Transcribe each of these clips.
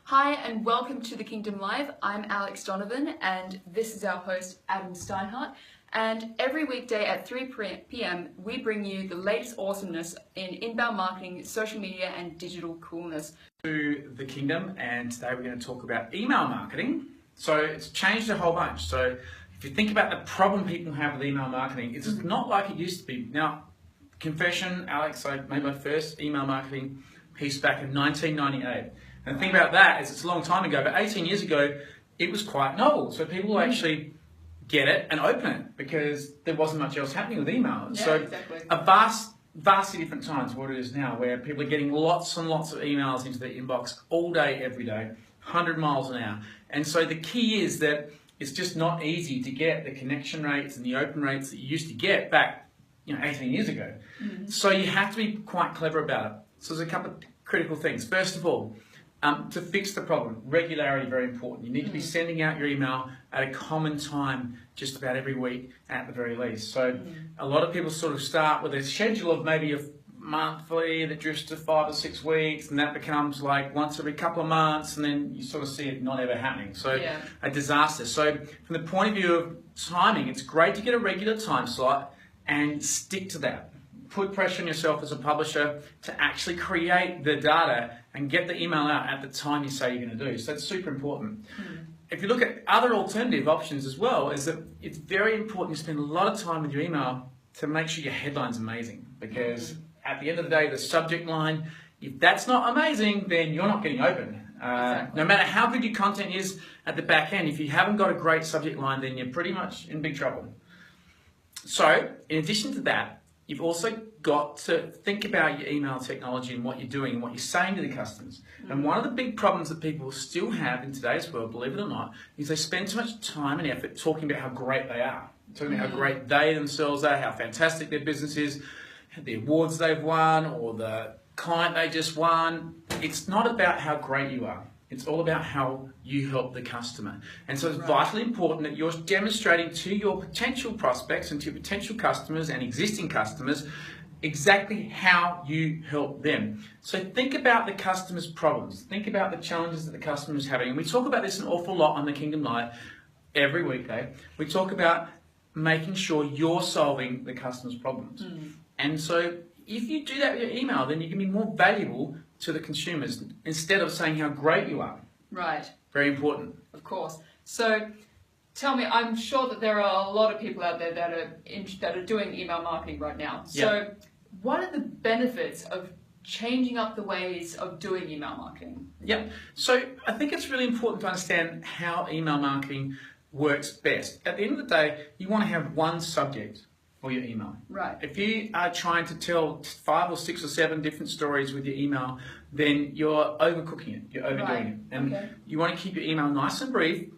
Hi and welcome to The Kingdom Live. I'm Alex Donovan and this is our host Adam Steinhardt. And every weekday at 3 p.m. we bring you the latest awesomeness in inbound marketing, social media and digital coolness. To The Kingdom, and today we're going to talk about email marketing. So it's changed a whole bunch. So if you think about the problem people have with email marketing, it's not like it used to be. Now, confession, Alex, I made my first email marketing piece back in 1998. And the thing about that is it's a long time ago, but 18 years ago, it was quite novel. So people actually get it and open it because there wasn't much else happening with email. Yeah, so exactly. a vastly different times what it is now, where people are getting lots and lots of emails into their inbox all day, every day, 100 miles an hour. And so the key is that it's just not easy to get the connection rates and the open rates that you used to get back 18 years ago. So you have to be quite clever about it. So there's a couple of critical things. First of all, to fix the problem, regularity very important. You need to be sending out your email at a common time just about every week at the very least. So a lot of people sort of start with a schedule of maybe a monthly that drifts to 5 or 6 weeks, and that becomes like once every couple of months, and then you sort of see it not ever happening. So a disaster. So from the point of view of timing, it's great to get a regular time slot and stick to that. Put pressure on yourself as a publisher to actually create the data and get the email out at the time you say you're going to do. So that's super important. If you look at other alternative options as well, is that it's very important you spend a lot of time with your email to make sure your headline's amazing. Because at the end of the day, the subject line, if that's not amazing, then you're not getting open. No matter how good your content is at the back end, if you haven't got a great subject line, then you're pretty much in big trouble. So in addition to that, you've also got to think about your email technology and what you're doing and what you're saying to the customers. And one of the big problems that people still have in today's world, believe it or not, is they spend too much time and effort talking about how great they are, talking about how great they themselves are, how fantastic their business is, the awards they've won or the client they just won. It's not about how great you are. It's all about how you help the customer. And so it's vitally important that you're demonstrating to your potential prospects and to your potential customers and existing customers exactly how you help them. So think about the customer's problems. Think about the challenges that the customer is having. And we talk about this an awful lot on The Kingdom Live every weekday. We talk about making sure you're solving the customer's problems. And so if you do that with your email, then you can be more valuable to the consumers instead of saying how great you are. Right. Very important. Of course. So tell me, I'm sure that there are a lot of people out there that are doing email marketing right now. So what are the benefits of changing up the ways of doing email marketing? Yeah. So I think it's really important to understand how email marketing works best. At the end of the day, you want to have one subject for your email. Right. If you are trying to tell 5 or 6 or 7 different stories with your email, then you're overcooking it, you're overdoing it. And you want to keep your email nice and brief,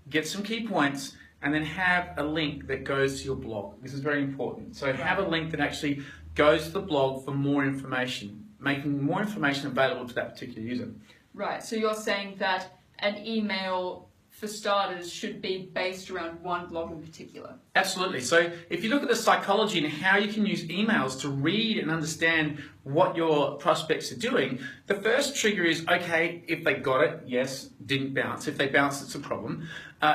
get some key points, and then have a link that goes to your blog. This is very important. So have a link that actually goes to the blog for more information, making more information available to that particular user. Right, so you're saying that an email, for starters, should be based around one blog in particular. Absolutely. So if you look at the psychology and how you can use emails to read and understand what your prospects are doing, the first trigger is, okay, if they got it, yes, didn't bounce. If they bounced, it's a problem.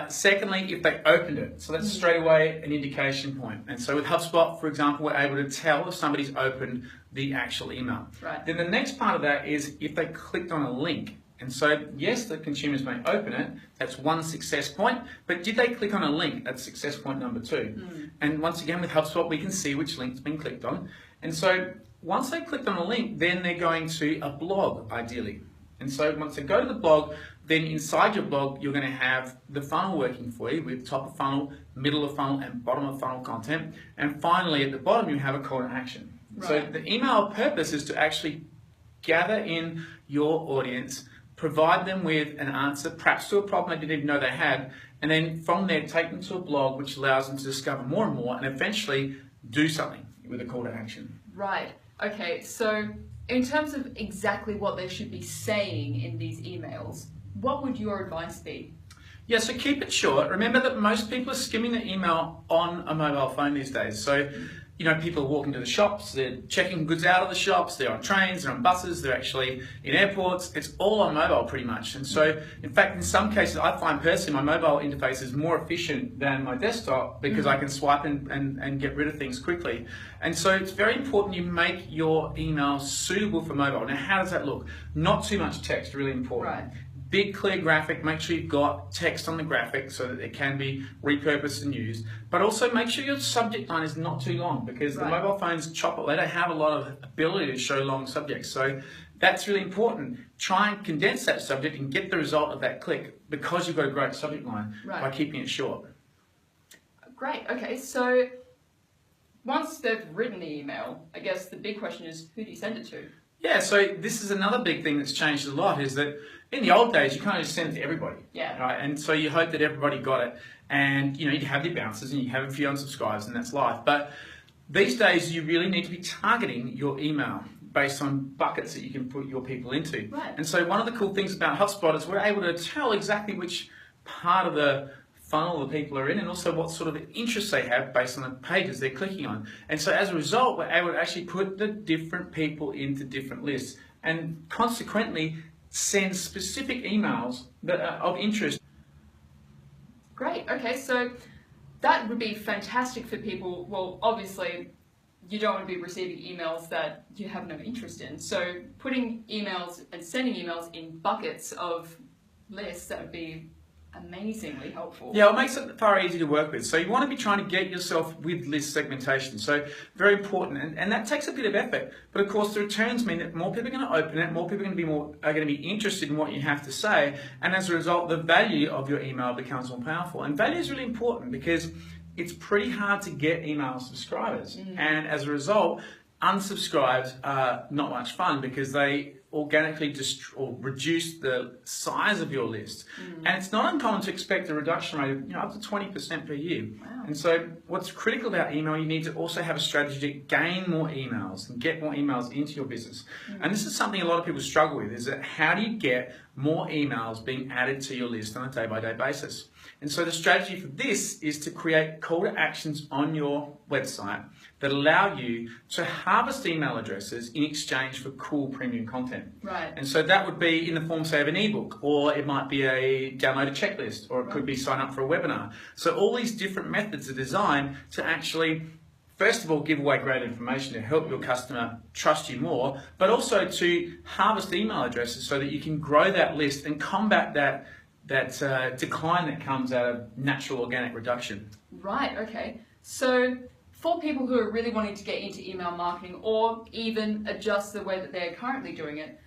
Secondly, if they opened it. So that's straight away an indication point. And so with HubSpot, for example, we're able to tell if somebody's opened the actual email. Right. Then the next part of that is if they clicked on a link. And so, yes, the consumers may open it, that's one success point, but did they click on a link? That's success point number 2. And once again, with HubSpot, we can see which link's been clicked on. And so, once they clicked on a link, then they're going to a blog, ideally. And so, once they go to the blog, then inside your blog, you're going to have the funnel working for you with top of funnel, middle of funnel, and bottom of funnel content. And finally, at the bottom, you have a call to action. Right. So, the email purpose is to actually gather in your audience, provide them with an answer, perhaps to a problem they didn't even know they had, and then from there take them to a blog which allows them to discover more and more and eventually do something with a call to action. Right. Okay, so in terms of exactly what they should be saying in these emails, what would your advice be? Yeah, so keep it short. Remember that most people are skimming the email on a mobile phone these days. So people are walking to the shops, they're checking goods out of the shops, they're on trains, they're on buses, they're actually in airports. It's all on mobile pretty much. And so, in fact, in some cases, I find personally my mobile interface is more efficient than my desktop because I can swipe and get rid of things quickly. And so it's very important you make your email suitable for mobile. Now, how does that look? Not too much text, really important. Right. Big clear graphic, make sure you've got text on the graphic so that it can be repurposed and used. But also make sure your subject line is not too long because the mobile phones chop it. They don't have a lot of ability to show long subjects. So that's really important. Try and condense that subject and get the result of that click because you've got a great subject line by keeping it short. Great, okay, so once they've written the email, I guess the big question is, who do you send it to? Yeah, so this is another big thing that's changed a lot is that in the old days, you kind of just send it to everybody. Yeah. Right? And so you hope that everybody got it. And, you have your bounces and you have a few unsubscribes and that's life. But these days, you really need to be targeting your email based on buckets that you can put your people into. Right. And so one of the cool things about HubSpot is we're able to tell exactly which part of the funnel the people are in and also what sort of interests they have based on the pages they're clicking on. And so as a result, we're able to actually put the different people into different lists and consequently send specific emails that are of interest. Great, okay, so that would be fantastic for people. Well, obviously, you don't want to be receiving emails that you have no interest in. So putting emails and sending emails in buckets of lists, that would be amazingly helpful. Yeah, it makes it far easier to work with. So you want to be trying to get yourself with list segmentation. So very important, and that takes a bit of effort. But of course, the returns mean that more people are going to open it, more people are going to be interested in what you have to say, and as a result, the value of your email becomes more powerful. And value is really important because it's pretty hard to get email subscribers, and as a result, unsubscribes are not much fun because they organically reduce the size of your list. And it's not uncommon to expect a reduction rate of up to 20% per year. Wow. And so what's critical about email, you need to also have a strategy to gain more emails and get more emails into your business. And this is something a lot of people struggle with, is that how do you get more emails being added to your list on a day-by-day basis? And so the strategy for this is to create call to actions on your website that allow you to harvest email addresses in exchange for cool premium content. Right. And so that would be in the form, say, of an ebook, or it might be a download a checklist, or it could be sign up for a webinar. So all these different methods are designed to actually, first of all, give away great information to help your customer trust you more, but also to harvest email addresses so that you can grow that list and combat that decline that comes out of natural organic reduction. Right, okay. So for people who are really wanting to get into email marketing or even adjust the way that they're currently doing it,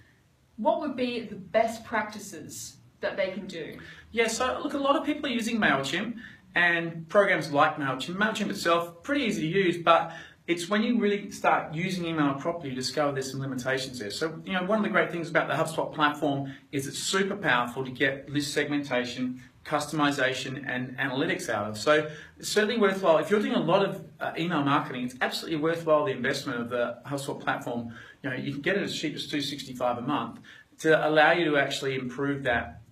what would be the best practices that they can do? Yeah, so look, a lot of people are using MailChimp and programs like MailChimp. MailChimp itself, pretty easy to use, but it's when you really start using email properly, you discover there's some limitations there. So, one of the great things about the HubSpot platform is it's super powerful to get list segmentation, customization, and analytics out of. So it's certainly worthwhile. If you're doing a lot of email marketing, it's absolutely worthwhile the investment of the HubSpot platform. You can get it as cheap as $265 a month to allow you to actually improve that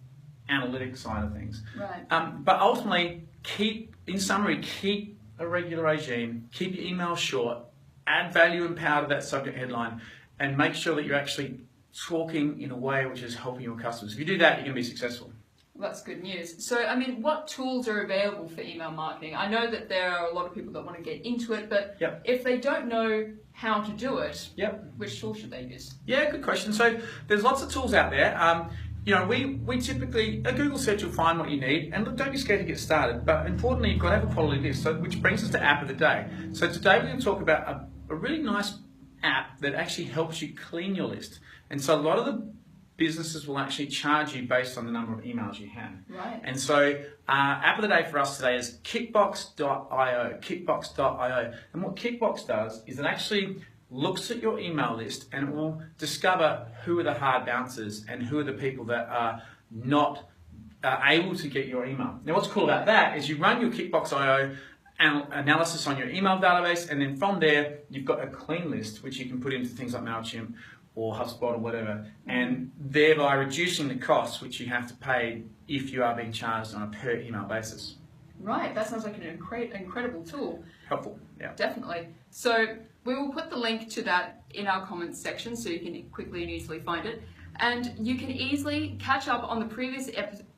analytics side of things. Right. But ultimately, keep a regular regime, keep your email short, add value and power to that subject headline, and make sure that you're actually talking in a way which is helping your customers. If you do that, you're going to be successful. Well, that's good news. So, what tools are available for email marketing? I know that there are a lot of people that want to get into it, but if they don't know how to do it, which tool should they use? Yeah, good question. So there's lots of tools out there. We typically, a Google search will find what you need, and look, don't be scared to get started, but importantly, you've got to have a quality list, which brings us to app of the day. So today we're going to talk about a really nice app that actually helps you clean your list. And so a lot of the businesses will actually charge you based on the number of emails you have. Right. And so app of the day for us today is Kickbox.io, Kickbox.io. And what Kickbox does is it actually looks at your email list and it will discover who are the hard bouncers and who are the people that are not able to get your email. Now what's cool about that is you run your Kickbox.io analysis on your email database, and then from there you've got a clean list which you can put into things like MailChimp or HubSpot or whatever, and thereby reducing the costs which you have to pay if you are being charged on a per email basis. Right, that sounds like an incredible tool. Helpful, yeah. Definitely. So we will put the link to that in our comments section so you can quickly and easily find it. And you can easily catch up on the previous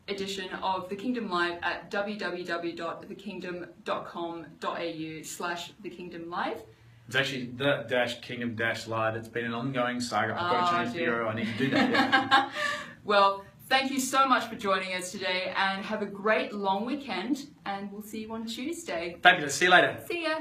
edition of The Kingdom Live at www.thekingdom.com.au/thekingdomlive. It's actually the _kingdom-live. It's been an ongoing saga. I've got to change the bureau. I need to do that. Yeah. Well, thank you so much for joining us today and have a great long weekend, and we'll see you on Tuesday. Fabulous. See you later. See ya.